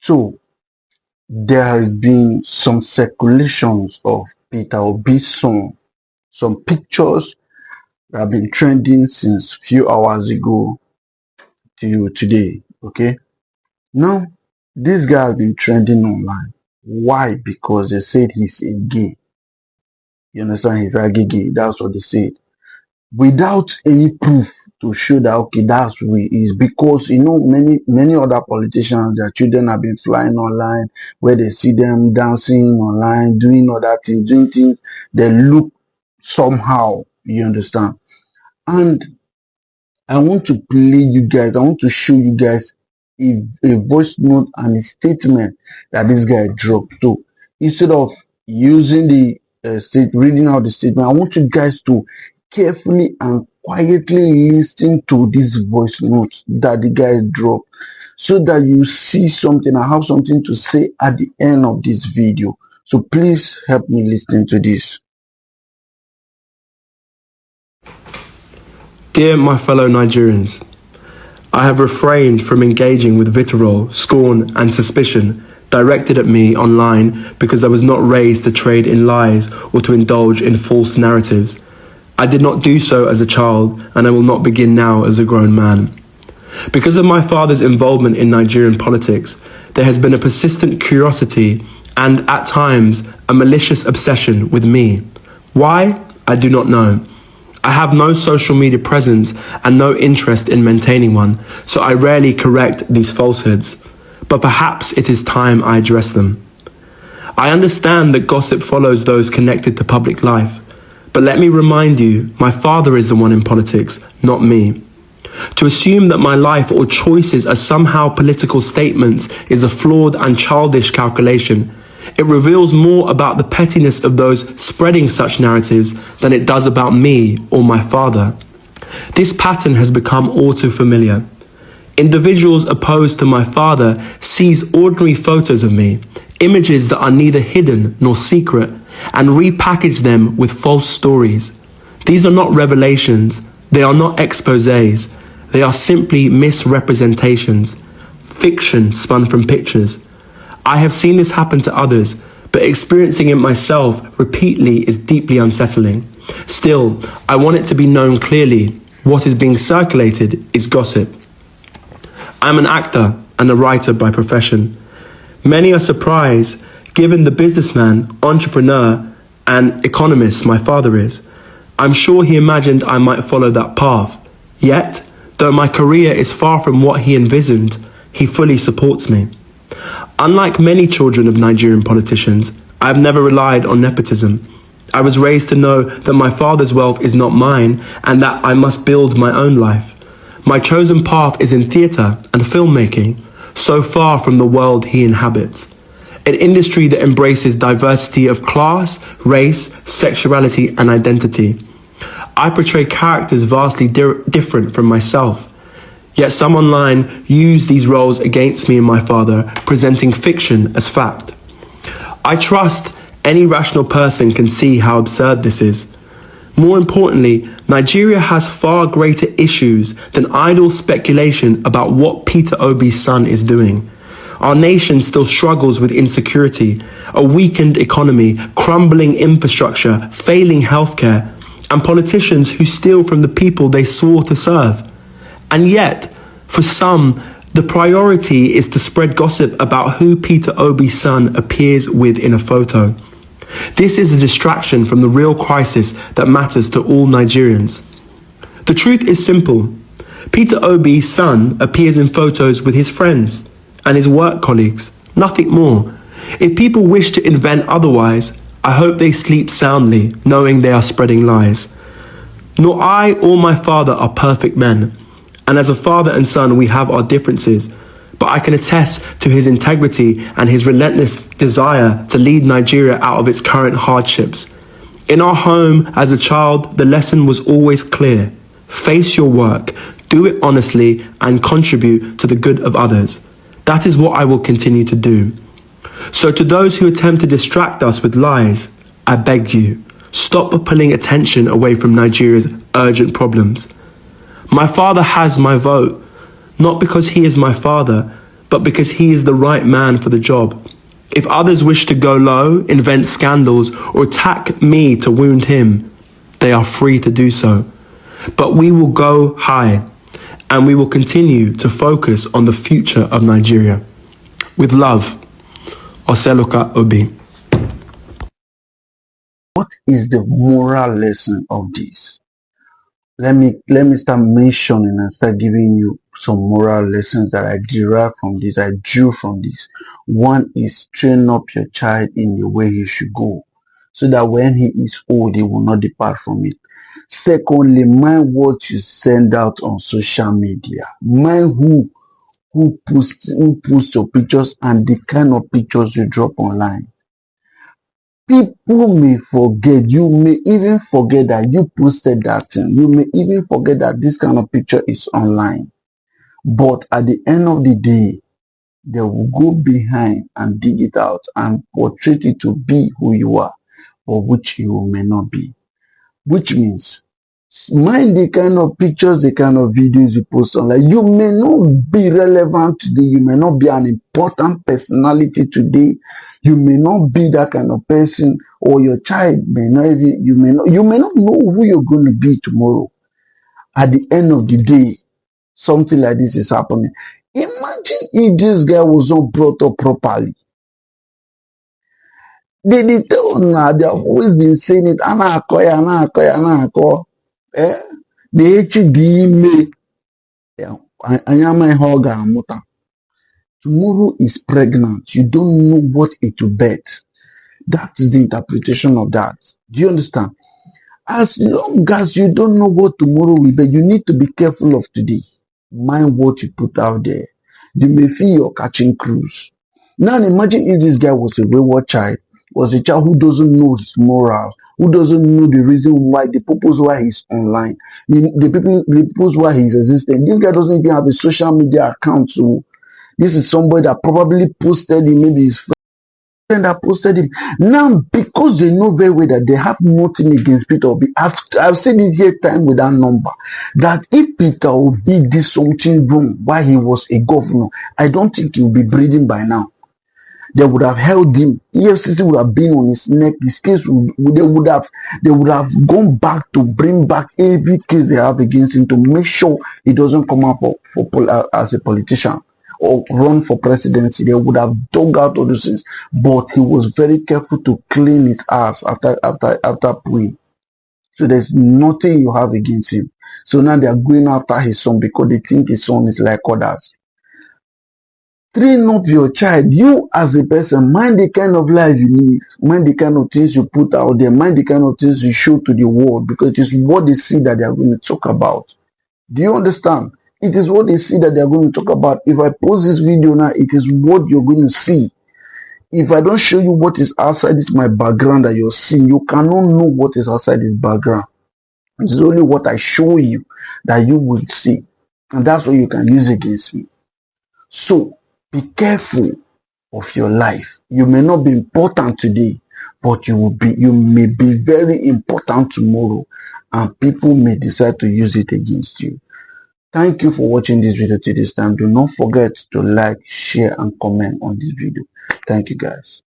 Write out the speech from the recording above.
So there has been some circulations of Peter Obi's song, some pictures that have been trending since few hours ago to today. Okay. Now, this guy has been trending online. Why? Because they said he's a gay. You understand? He's a gay. That's what they said. Without any proof to show that okay, that's who he is. Because many other politicians, their children have been flying online where they see them dancing online, doing other things, doing things. They look somehow. You understand? And I want to play you guys, I want to show you guys a voice note and a statement that this guy dropped. So instead of using the reading out the statement, I want you guys to carefully and quietly listen to this voice note that the guy dropped so that you see something. I have something to say at the end of this video. So please help me listen to this. Dear my fellow Nigerians, I have refrained from engaging with vitriol, scorn and suspicion directed at me online because I was not raised to trade in lies or to indulge in false narratives. I did not do so as a child, and I will not begin now as a grown man. Because of my father's involvement in Nigerian politics, there has been a persistent curiosity and, at times, a malicious obsession with me. Why? I do not know. I have no social media presence and no interest in maintaining one, so I rarely correct these falsehoods. But perhaps it is time I address them. I understand that gossip follows those connected to public life, but let me remind you, my father is the one in politics, not me. To assume that my life or choices are somehow political statements is a flawed and childish calculation. It reveals more about the pettiness of those spreading such narratives than it does about me or my father. This pattern has become all too familiar. Individuals opposed to my father seize ordinary photos of me, images that are neither hidden nor secret, and repackage them with false stories. These are not revelations, they are not exposés, they are simply misrepresentations, fiction spun from pictures. I have seen this happen to others, but experiencing it myself repeatedly is deeply unsettling. Still, I want it to be known clearly, what is being circulated is gossip. I'm an actor and a writer by profession. Many are surprised, given the businessman, entrepreneur, and economist my father is. I'm sure he imagined I might follow that path. Yet, though my career is far from what he envisioned, he fully supports me. Unlike many children of Nigerian politicians, I have never relied on nepotism. I was raised to know that my father's wealth is not mine and that I must build my own life. My chosen path is in theatre and filmmaking, so far from the world he inhabits. An industry that embraces diversity of class, race, sexuality and identity. I portray characters vastly different from myself. Yet some online use these roles against me and my father, presenting fiction as fact. I trust any rational person can see how absurd this is. More importantly, Nigeria has far greater issues than idle speculation about what Peter Obi's son is doing. Our nation still struggles with insecurity, a weakened economy, crumbling infrastructure, failing healthcare, and politicians who steal from the people they swore to serve. And yet, for some, the priority is to spread gossip about who Peter Obi's son appears with in a photo. This is a distraction from the real crisis that matters to all Nigerians. The truth is simple. Peter Obi's son appears in photos with his friends and his work colleagues, nothing more. If people wish to invent otherwise, I hope they sleep soundly, knowing they are spreading lies. Nor I or my father are perfect men, and as a father and son we have our differences, but I can attest to his integrity and his relentless desire to lead Nigeria out of its current hardships. In our home as a child, the lesson was always clear. Face your work, do it honestly, and contribute to the good of others. That is what I will continue to do. So to those who attempt to distract us with lies, I beg you, stop pulling attention away from Nigeria's urgent problems. My father has my vote, not because he is my father, but because he is the right man for the job. If others wish to go low, invent scandals, or attack me to wound him, they are free to do so. But we will go high, and we will continue to focus on the future of Nigeria. With love, Oseloka Obi. What is the moral lesson of this? Let me start mentioning and start giving you some moral lessons that I derive from this, I drew from this. One is train up your child in the way he should go, so that when he is old, he will not depart from it. Secondly, mind what you send out on social media. Mind who posts your pictures and the kind of pictures you drop online. People may forget, you may even forget that you posted that thing. You may even forget that this kind of picture is online. But at the end of the day, they will go behind and dig it out and portray it to be who you are, or which you may not be. Which means, mind the kind of pictures, the kind of videos you post online. You may not be relevant today. You may not be an important personality today. You may not be that kind of person, or your child may not even, you may not know who you're going to be tomorrow. At the end of the day, something like this is happening. Imagine if this guy was not brought up properly. They tell now, they have always been saying it, the HD tomorrow is pregnant. You don't know what it will birth. That is the interpretation of that. Do you understand? As long as you don't know what tomorrow will be, you need to be careful of today. Mind what you put out there. You may feel you're catching cruise. Now imagine if this guy was a wayward child, was a child who doesn't know his morals, who doesn't know the reason why, the purpose why he's online, the purpose why he's existing. This guy doesn't even have a social media account, so this is somebody that probably posted him, maybe his friend that posted him. Now, because they know very well that they have nothing against Peter Obi, I've said it here time with that number, that if Peter Obi did something wrong while he was a governor, I don't think he will be breathing by now. They would have held him. EFCC would have been on his neck. His case they would have gone back to bring back every case they have against him to make sure he doesn't come up as a politician or run for presidency. They would have dug out all those things. But he was very careful to clean his ass after playing. So there's nothing you have against him. So now they are going after his son because they think his son is like others. Train up your child. You as a person, mind the kind of life you live, mind the kind of things you put out there, mind the kind of things you show to the world, because it is what they see that they are going to talk about. Do you understand? It is what they see that they are going to talk about. If I post this video now, it is what you're going to see. If I don't show you what is outside this my background that you're seeing, you cannot know what is outside this background. It's only what I show you that you will see. And that's what you can use against me. So, be careful of your life. You may not be important today, but you may be very important tomorrow, and people may decide to use it against you. Thank you for watching this video till this time. Do not forget to like, share, and comment on this video. Thank you, guys.